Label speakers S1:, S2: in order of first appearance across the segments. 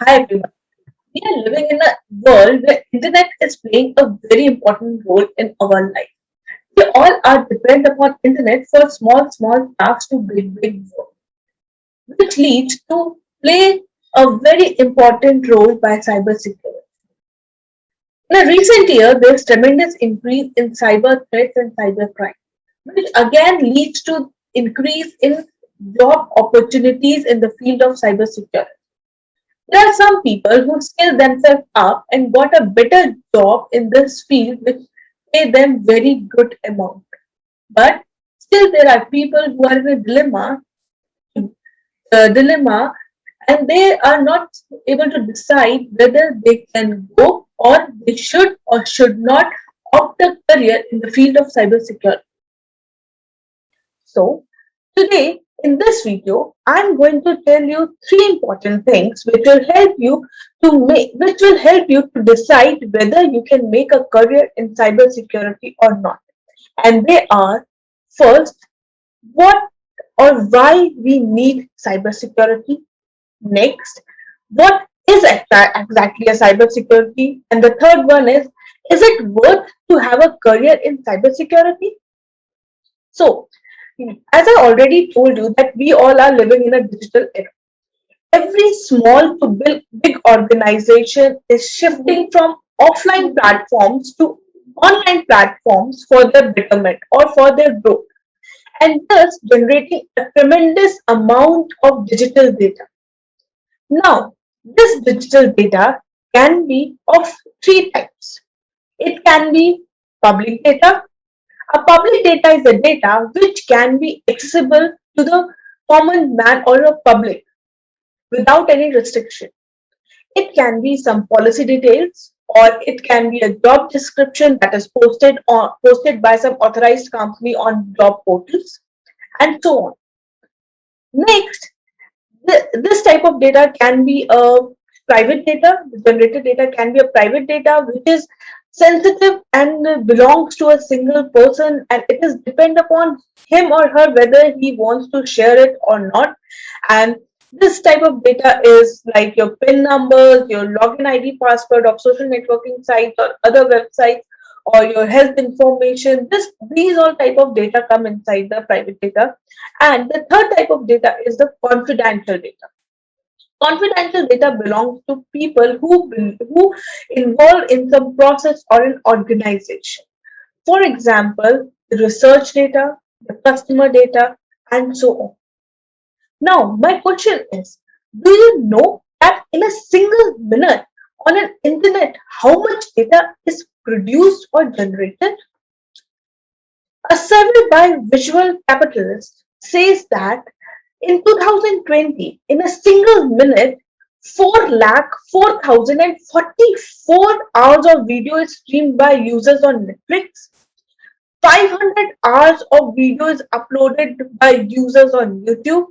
S1: Hi everyone. We are living in a world where internet is playing a very important role in our life. We all are dependent upon internet for small tasks to big work, which leads to play a very important role by cybersecurity. In a recent year, there's tremendous increase in cyber threats and cybercrime, which again leads to increase in job opportunities in the field of cybersecurity. There are some people who skill themselves up and got a better job in this field which pay them very good amount. But still there are people who are in a dilemma and they are not able to decide whether they can go or they should or should not opt a career in the field of cybersecurity. So today in this video, I'm going to tell you three important things which will help you to decide whether you can make a career in cybersecurity or not. And they are first, what or why we need cybersecurity. Next, what is exactly a cybersecurity? And the third one is it worth to have a career in cybersecurity? So, as I already told you that we all are living in a digital era. Every small to big organization is shifting from offline platforms to online platforms for their betterment or for their growth, and thus generating a tremendous amount of digital data. Now, this digital data can be of three types. It can be public data. A public data is the data which can be accessible to the common man or a public without any restriction. It can be some policy details or it can be a job description that is posted by some authorized company on job portals and so on. Next, this type of data can be a private data. The generated data can be a private data which is sensitive and belongs to a single person and it is depend upon him or her whether he wants to share it or not. And this type of data is like your PIN numbers, your login ID password of social networking sites or other websites, or your health information. These all type of data come inside the private data. And the third type of data is the confidential data. Confidential data belongs to people who involve in some process or an organization. For example, the research data, the customer data, and so on. Now, my question is, do you know that in a single minute on an internet, how much data is produced or generated? A survey by Visual Capitalist says that in 2020, in a single minute, 4,04,044 hours of video is streamed by users on Netflix. 500 hours of video is uploaded by users on YouTube,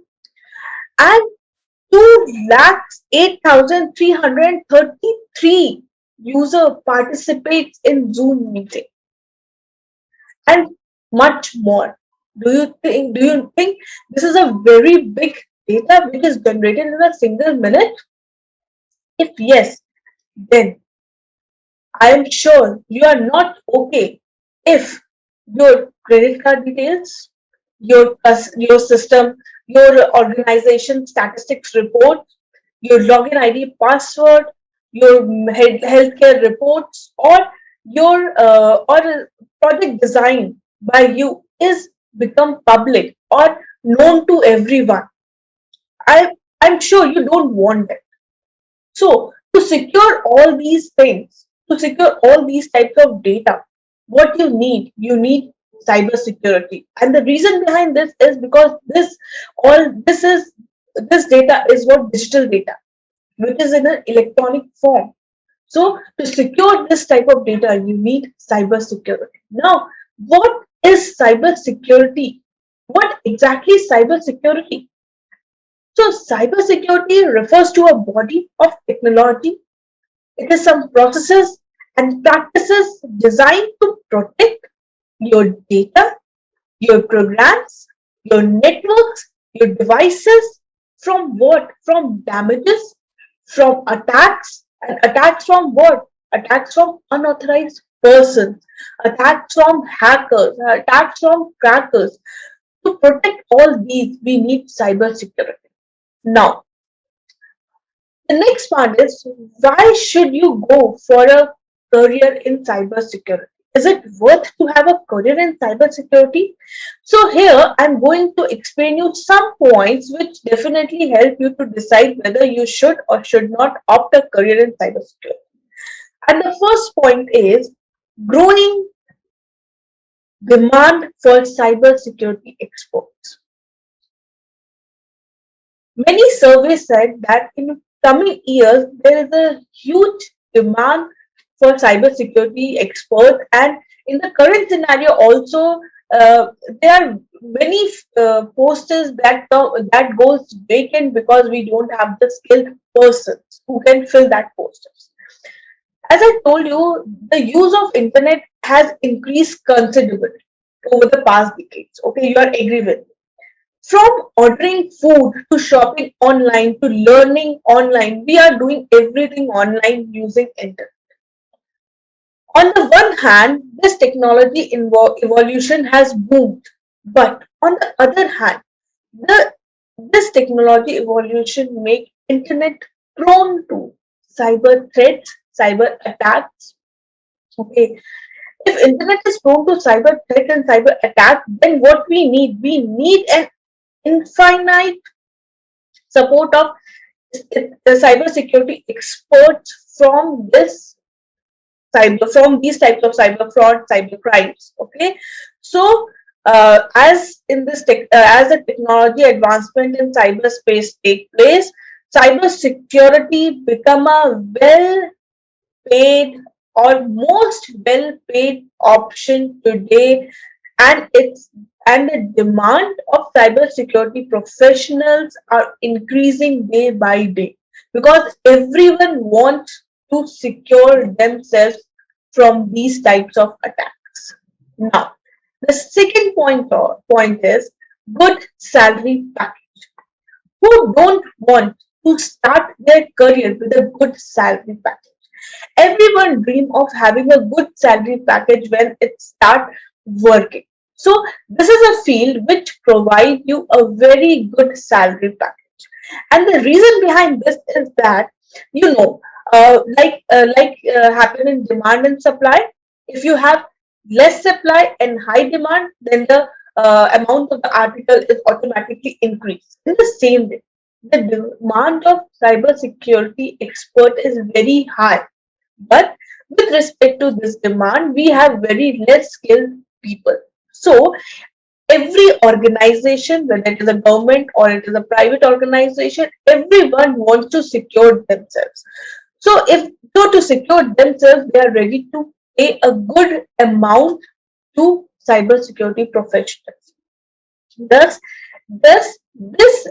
S1: and 2,08,333 user participates in Zoom meeting, and much more. Do you think this is a very big data which is generated in a single minute? If yes, then I am sure you are not okay if your credit card details, your system, your organization statistics report, your login ID password, your healthcare reports, or your or project design by you is become public or known to everyone. I I'm sure you don't want it. So, to secure all these things, to secure all these types of data, what you need cybersecurity. And the reason behind this is because all this is this data is what digital data, which is in an electronic form. So, to secure this type of data, you need cybersecurity. Now, what is cybersecurity? What exactly is cybersecurity? So, cybersecurity refers to a body of technology. It is some processes and practices designed to protect your data, your programs, your networks, your devices from what? From damages, from attacks, and attacks from what? Attacks from unauthorized persons, attacks from hackers, attacks from crackers. To protect all these, we need cyber security. Now, the next part is, why should you go for a career in cybersecurity? Is it worth to have a career in cybersecurity? So here I'm going to explain you some points which definitely help you to decide whether you should or should not opt a career in cybersecurity. And the first point is growing demand for cybersecurity experts. Many surveys said that in coming years there is a huge demand for cybersecurity experts, and in the current scenario also there are many posters that goes vacant because we don't have the skilled persons who can fill that posters. As I told you, the use of internet has increased considerably over the past decades. Okay, you are agree with me. From ordering food to shopping online to learning online, we are doing everything online using internet. On the one hand, this technology evolution has boomed, but on the other hand, the this technology evolution make internet prone to cyber threats, cyber attacks. Okay, if internet is prone to cyber threat and cyber attack, then what we need an infinite support of the cybersecurity experts from these types of cyber fraud, cyber crimes. Okay, so as the technology advancement in cyberspace take place, cybersecurity become a well paid or most well paid option today, and it's and the demand of cybersecurity professionals are increasing day by day because everyone wants to secure themselves from these types of attacks. Now, the second point is good salary package. Who don't want to start their career with a good salary package? Everyone dream of having a good salary package when it start working. So this is a field which provide you a very good salary package. And the reason behind this is that, you know, happen in demand and supply. If you have less supply and high demand, then the amount of the article is automatically increased. In the same way, the demand of cybersecurity expert is very high, but with respect to this demand, we have very less skilled people. So every organization, whether it is a government or it is a private organization, everyone wants to secure themselves. So if so to secure themselves, they are ready to pay a good amount to cybersecurity professionals. Thus, this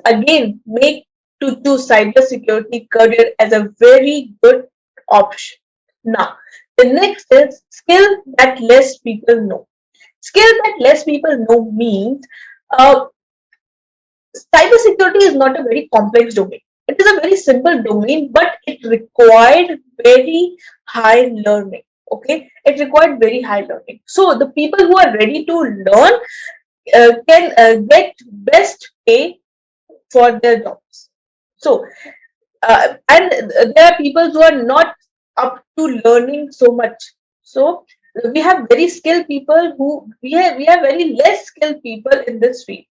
S1: again make to cybersecurity career as a very good option. Now, the next is skill that less people know. Skill that less people know means uh, cybersecurity is not a very complex domain. It is a very simple domain, but it required very high learning. Okay, it required very high learning. So the people who are ready to learn can get best pay for their jobs. So and there are people who are not up to learning so much. So we have very skilled people who we have very less skilled people in this field.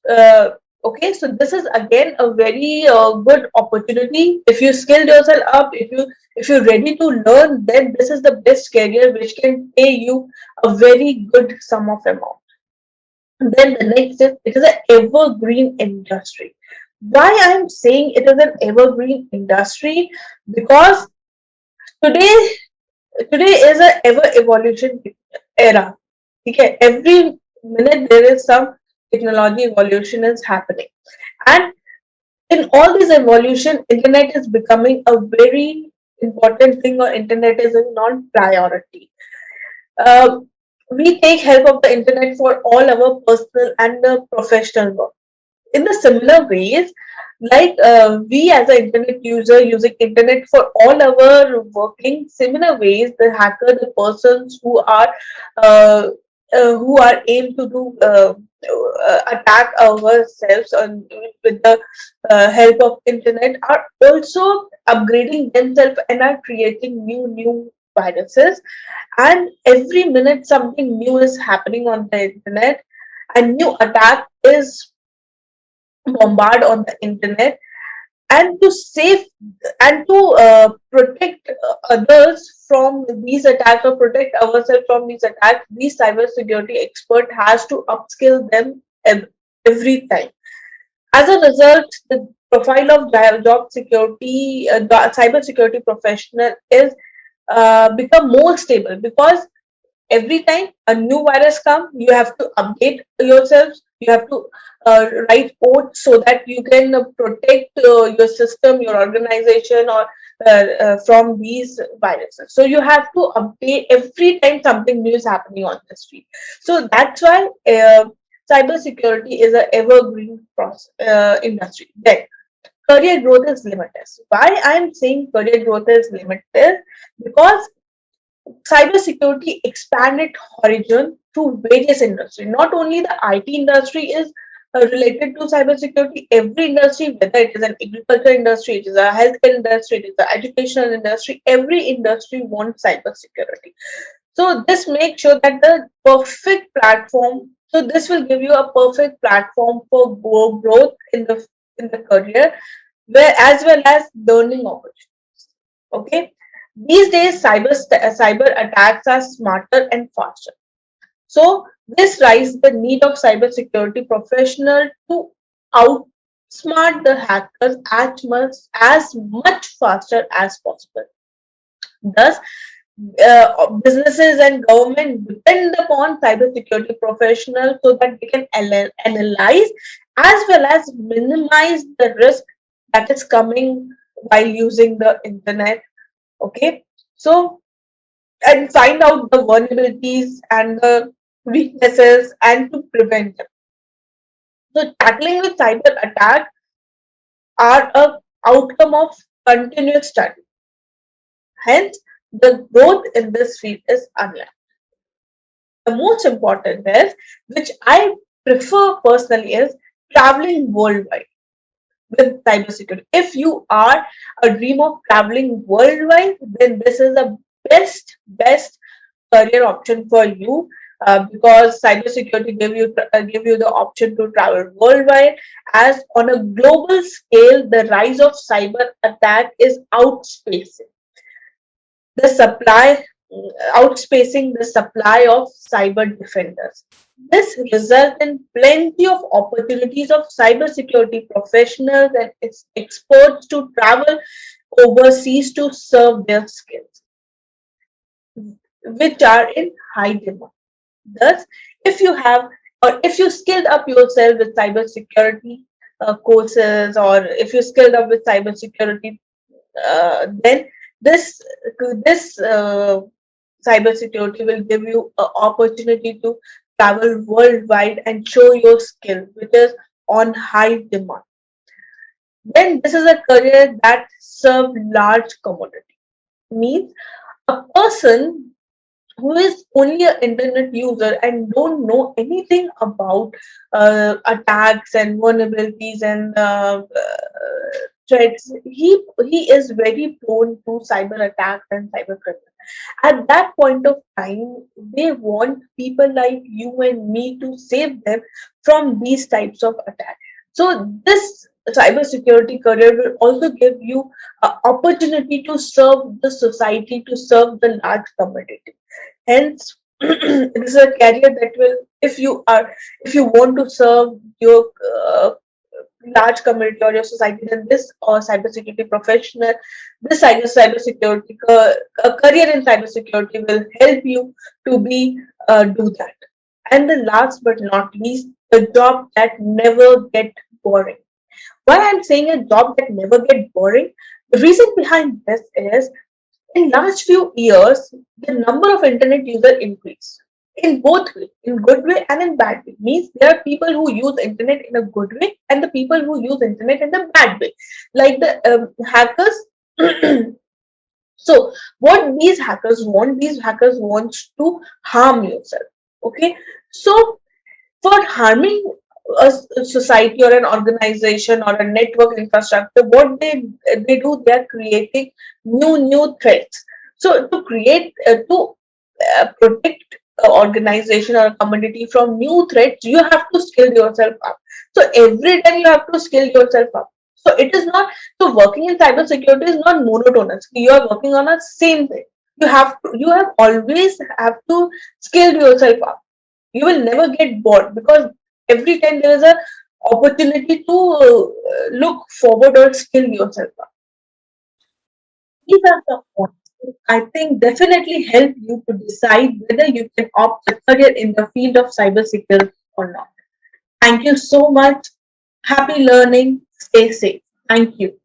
S1: Uh, okay, so this is again a very good opportunity. If you skilled yourself up, if you're ready to learn, then this is the best career which can pay you a very good sum of amount. Then the next is it is an evergreen industry. Why I'm saying it is an evergreen industry? Because today today is a ever evolution era. Okay, every minute there is some technology evolution is happening, and in all this evolution, internet is becoming a very important thing, or internet is a non-priority. Uh, we take help of the internet for all our personal and professional work. In the similar ways, Like we as an internet user using internet for all our working, similar ways the hacker, the persons uh, who are aimed to do attack ourselves on, with the help of internet, are also upgrading themselves and are creating new viruses. And every minute something new is happening on the internet, a new attack is bombard on the internet. And to save and to protect others from these attacks, or protect ourselves from these attacks, these cybersecurity expert has to upskill them every time. As a result, the profile of job security, cyber security professional is become more stable, because every time a new virus comes, you have to update yourselves. You have to write code so that you can protect your system, your organization, or from these viruses. So you have to update every time something new is happening on the street. So that's why cybersecurity is an evergreen industry. Then career growth is limitless. Why I'm saying career growth is limitless? Because cybersecurity expanded horizon to various industries. Not only the IT industry is related to cybersecurity, every industry, whether it is an agriculture industry, it is a healthcare industry, it is the educational industry, every industry wants cybersecurity. So this makes sure that the perfect platform. So this will give you a perfect platform for growth in the career, where as well as learning opportunities. Okay, these days cyber attacks are smarter and faster. So this raises the need of cybersecurity professional to outsmart the hackers as much faster as possible. Thus, businesses and government depend upon cybersecurity professionals so that they can analyze as well as minimize the risk that is coming while using the internet. Okay, so and find out the vulnerabilities and the weaknesses and to prevent them. So tackling with cyber attack are a outcome of continuous study. Hence, the growth in this field is unlike. The most important is, which I prefer personally, is traveling worldwide with cybersecurity. If you are a dream of traveling worldwide, then this is the best career option for you, because cybersecurity give you the option to travel worldwide. As on a global scale, the rise of cyber attack is the supply outspacing the supply of cyber defenders. This results in plenty of opportunities of cybersecurity professionals and experts to travel overseas to serve their skills, which are in high demand. Thus, if you have or if you skilled up yourself with cybersecurity courses, or if you skilled up with cybersecurity, then this this cybersecurity will give you an opportunity to travel worldwide and show your skill, which is on high demand. Then this is a career that serve large commodity. Means a person who is only an internet user and don't know anything about attacks and vulnerabilities and threats, he is very prone to cyber attacks and cyber criminal. At that point of time, they want people like you and me to save them from these types of attacks. So this cybersecurity career will also give you an opportunity to serve the society, to serve the large community. Hence, it is a career that will, if you want to serve your large community or your society, then this or cybersecurity professional, this cybersecurity career in cybersecurity will help you to be do that. And the last but not least, the job that never get boring. Why I'm saying a job that never get boring? The reason behind this is, in last few years, the number of internet user increased. in both way, in good way and in bad way. Means there are people who use internet in a good way and the people who use internet in the bad way, like the hackers. So what these hackers want, these hackers want to harm yourself. Okay, so for harming a society or an organization or a network infrastructure, what they do, they are creating new threats. So to create to protect a organization or a community from new threats, you have to skill yourself up. So every time you have to skill yourself up. So it is not, so working in cybersecurity is not monotonous. You are working on a same thing. You have always have to skill yourself up. You will never get bored because every time there is a opportunity to look forward or skill yourself up. These are the points that I think definitely help you to decide whether you can opt a career in the field of cybersecurity or not. Thank you so much. Happy learning. Stay safe. Thank you.